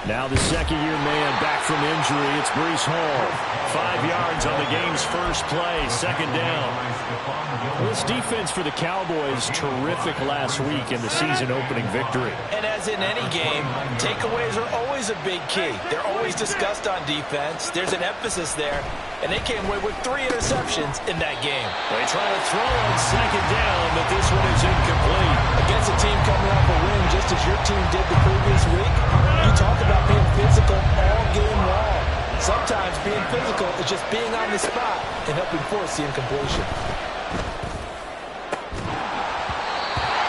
Now the second-year man back from injury. It's Breece Hall. 5 yards on the game's first play. Second down. This defense for the Cowboys, terrific last week in the season-opening victory. And as in any game, takeaways are always a big key. They're always discussed on defense. There's an emphasis there. And they came away with 3 interceptions in that game. They try to throw on second down, but this one is incomplete. Against a team coming off a win just as your team did the previous week, you talk about being physical all game long. Sometimes being physical is just being on the spot and helping force the incompletion.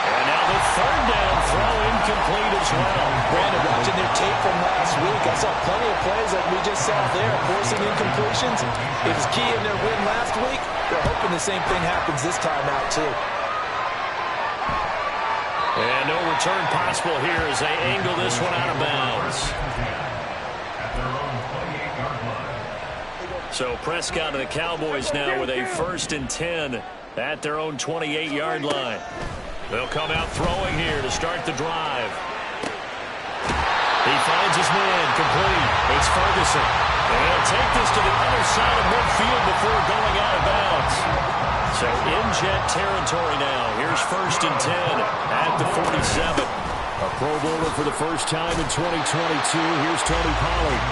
And now the third down throw incomplete as well. Brandon, watching their tape from last week, I saw plenty of plays like we just saw there, forcing incompletions. It was key in their win last week. We're hoping the same thing happens this time out, too. And no return possible here as they angle this one out of bounds. So Prescott and the Cowboys now with a 1st and 10 at their own 28-yard line. They'll come out throwing here to start the drive. He finds his man, complete. It's Ferguson. And he'll take this to the other side of midfield before going out of bounds. So in Jet territory now. Here's 1st and 10 at the 47. A Pro Bowler for the first time in 2022. Here's Tony Pollard.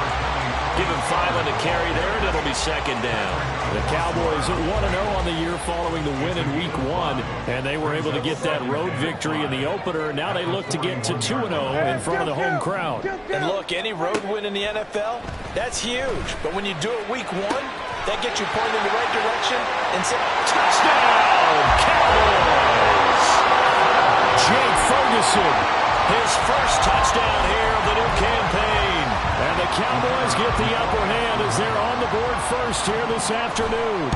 Give him 5 on the carry there, and it'll be second down. The Cowboys at 1-0 on the year following the win in Week 1, and they were able to get that road victory in the opener. Now they look to get to 2-0 in front of the home crowd. And look, any road win in the NFL, that's huge. But when you do it Week 1, that gets you pointed in the right direction and say, touchdown, Cowboys! Jake Ferguson, his first touchdown here of the new campaign. And the Cowboys get the upper hand as they're on the board first here this afternoon.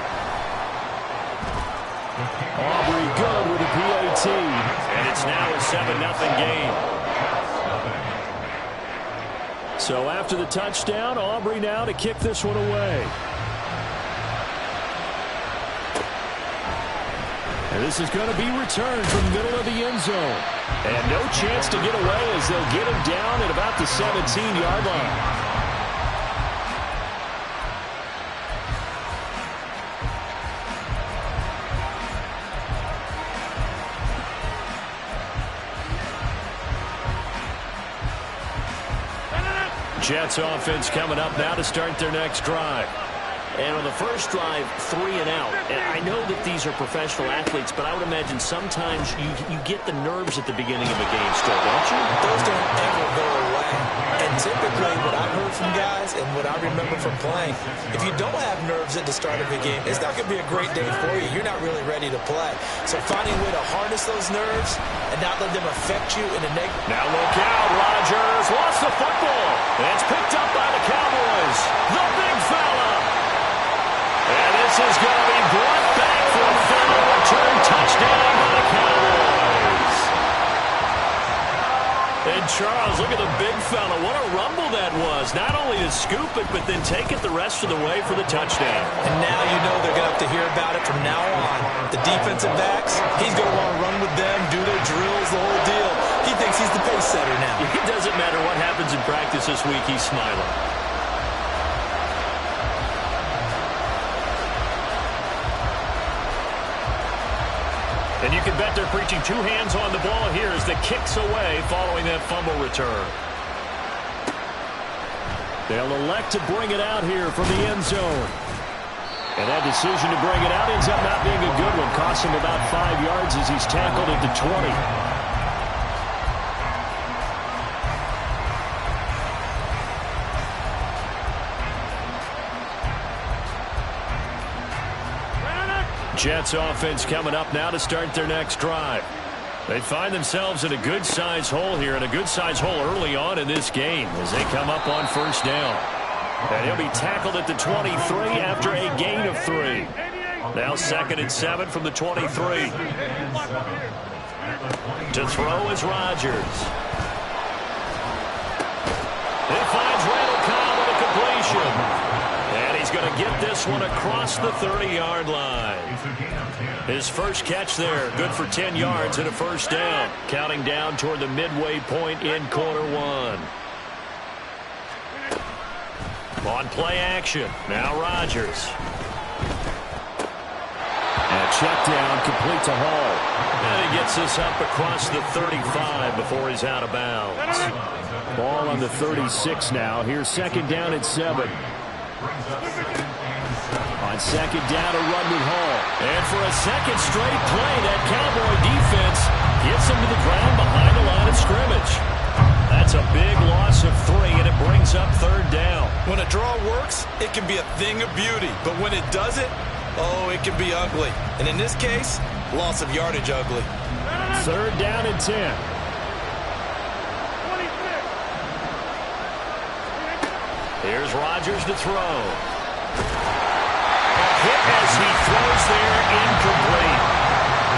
Aubrey good with a PAT. And it's now a 7-0 game. So after the touchdown, Aubrey now to kick this one away. And this is going to be returned from the middle of the end zone. And no chance to get away as they'll get him down at about the 17-yard line. Jets offense coming up now to start their next drive. And on the first drive, 3 and out. And I know that these are professional athletes, but I would imagine sometimes you get the nerves at the beginning of a game still, don't you? Those don't ever go away. And typically what I've heard from guys and what I remember from playing, if you don't have nerves at the start of a game, it's not going to be a great day for you. You're not really ready to play. So finding a way to harness those nerves and not let them affect you in a negative. Now look out, Rodgers lost the football. And it's picked up by the Cowboys. The big fella. And this is going to be brought back for a final return touchdown by the Cowboys. And Charles, look at the big fella. What a rumble that was. Not only to scoop it, but then take it the rest of the way for the touchdown. And now you know they're going to have to hear about it from now on. The defensive backs, he's going to want to run with them, do their drills, the whole deal. He thinks he's the pace setter now. It doesn't matter what happens in practice this week. He's smiling. And you can bet they're preaching 2 hands on the ball here as the kick's away following that fumble return. They'll elect to bring it out here from the end zone. And that decision to bring it out ends up not being a good one. Costs him about 5 yards as he's tackled at the 20. Jets offense coming up now to start their next drive. They find themselves in a good-sized hole here, and a good-sized hole early on in this game as they come up on first down. And he'll be tackled at the 23 after a gain of 3. Now 2nd and 7 from the 23. To throw is Rodgers. He finds Randall Cobb with a completion. And he's going to get this one across the 30-yard line. His first catch there, good for 10 yards and a first down. Counting down toward the midway point in quarter 1. On play action, now Rodgers. And a check down, complete to Hall. And he gets this up across the 35 before he's out of bounds. Ball on the 36 now. Here's second down and 7. On second down, a run with Hall. And for a second straight play, that Cowboy defense gets him to the ground behind the line of scrimmage. That's a big loss of 3, and it brings up third down. When a draw works, it can be a thing of beauty. But when it doesn't, oh, it can be ugly. And in this case, loss of yardage ugly. Third down and 10. Here's Rodgers to throw. A hit as he throws there, incomplete.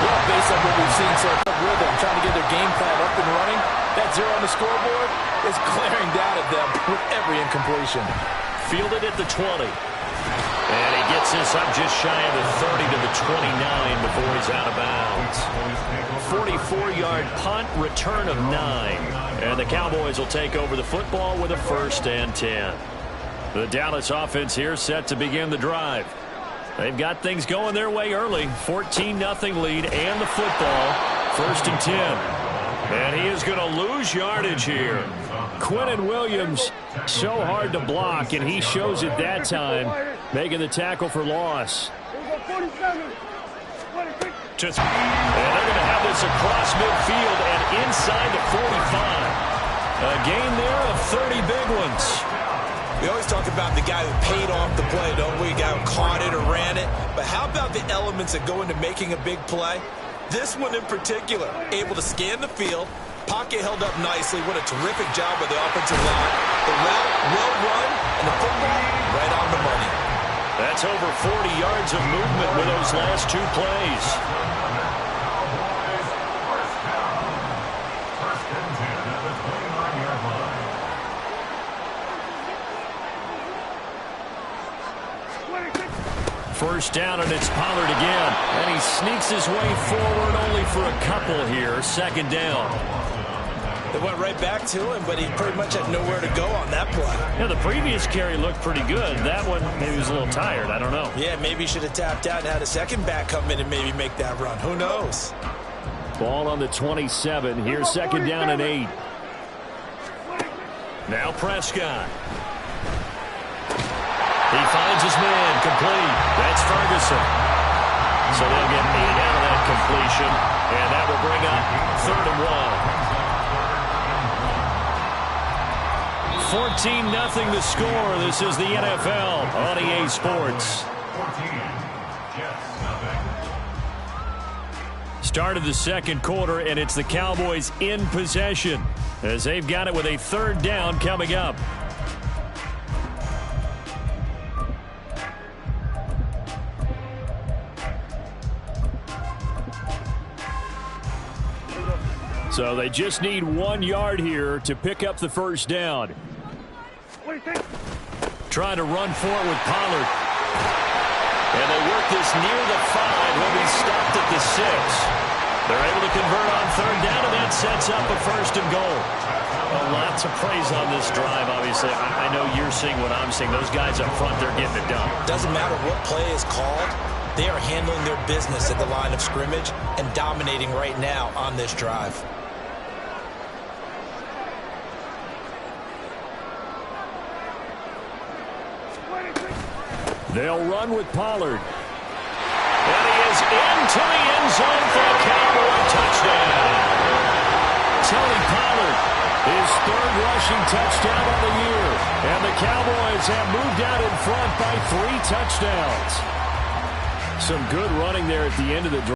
Well, based on what we've seen so far, rhythm, trying to get their game plan up and running, that 0 on the scoreboard is glaring down at them with every incompletion. Fielded at the 20. And he gets this up just shy of the 30 to the 29 before he's out of bounds. 44-yard punt, return of 9. And the Cowboys will take over the football with a 1st and 10. The Dallas offense here set to begin the drive. They've got things going their way early. 14-0 lead and the football. 1st and 10. And he is going to lose yardage here. Quinnen Williams, so hard to block, and he shows it that time, making the tackle for loss. And they're going to have this across midfield and inside the 45. A gain there of 30 big ones. We always talk about the guy who paid off the play, don't we? The guy who caught it or ran it. But how about the elements that go into making a big play? This one in particular, able to scan the field, pocket held up nicely. What a terrific job by the offensive line. The route, well run, and the football right on the money. That's over 40 yards of movement with those last 2 plays. First down, and it's Pollard again. And he sneaks his way forward only for a couple here. Second down. They went right back to him, but he pretty much had nowhere to go on that play. Yeah, the previous carry looked pretty good. That one, maybe he was a little tired. I don't know. Yeah, maybe he should have tapped out and had a second back come in and maybe make that run. Who knows? Ball on the 27. Here's second down and 8. Now Prescott. He finds his man, complete. That's Ferguson. So they'll get 8 out of that completion, and that will bring up 3rd and 1. 14-0 the score. This is the NFL on EA Sports. Start of the second quarter, and it's the Cowboys in possession as they've got it with a 3rd down coming up. So they just need 1 yard here to pick up the first down. Trying to run for it with Pollard. And they work this near the 5. He'll be stopped at the 6. They're able to convert on 3rd down, and that sets up a 1st and goal. Well, lots of praise on this drive, obviously. I know you're seeing what I'm seeing. Those guys up front, they're getting it done. Doesn't matter what play is called. They are handling their business at the line of scrimmage and dominating right now on this drive. They'll run with Pollard. And he is into the end zone for a Cowboy touchdown. Tony Pollard, his 3rd rushing touchdown of the year. And the Cowboys have moved out in front by 3 touchdowns. Some good running there at the end of the drive.